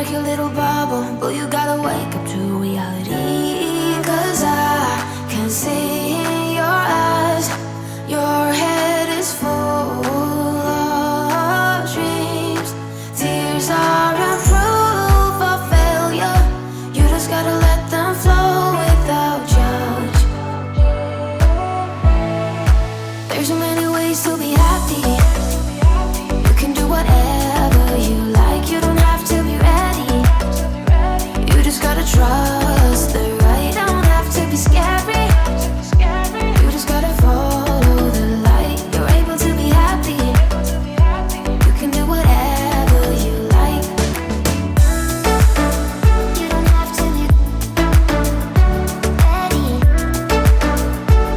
like your little bubble, but you gotta wake up to reality. 'Cause I can see in your eyes, your head is full of dreams. Tears aren't proof of failure, you just gotta let them flow without judge. There's so many ways to be happy. You can do whatever you like, you don't have to be ready. You just gotta trust the right, don't have to be scary. You just gotta follow the light, you're able to be happy. You can do whatever you like. You don't have to be ready.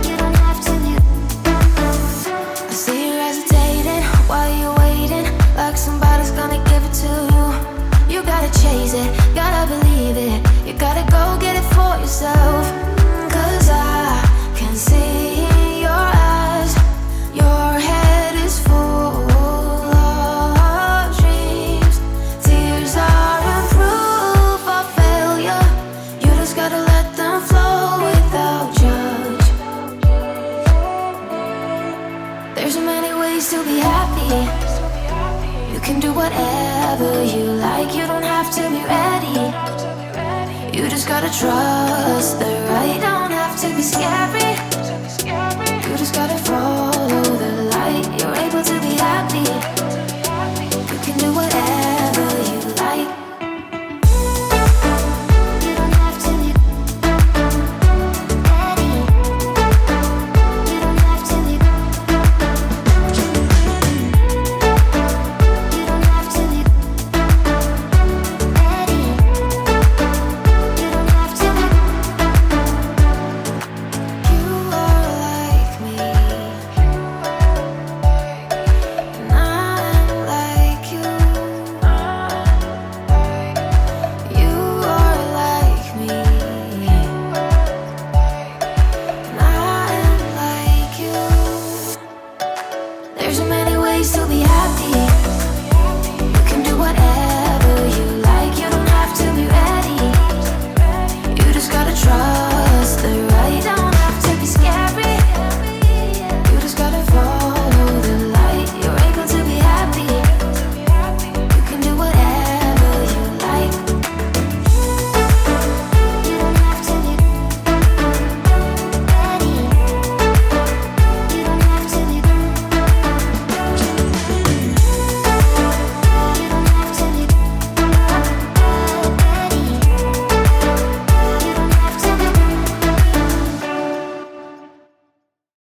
You don't have to be. I see you hesitating while you're waiting, like somebody's gonna give it to you. You gotta chase it, gotta believe it. You gotta go get it for yourself. 'Cause I can see in your eyes, your head is full of dreams. Tears aren't proof of failure, you just gotta let them flow without judge. There's so many ways to be happy. You can do whatever you like, you don't have to be ready. You just gotta trust the right, don't have to be scary. You just gotta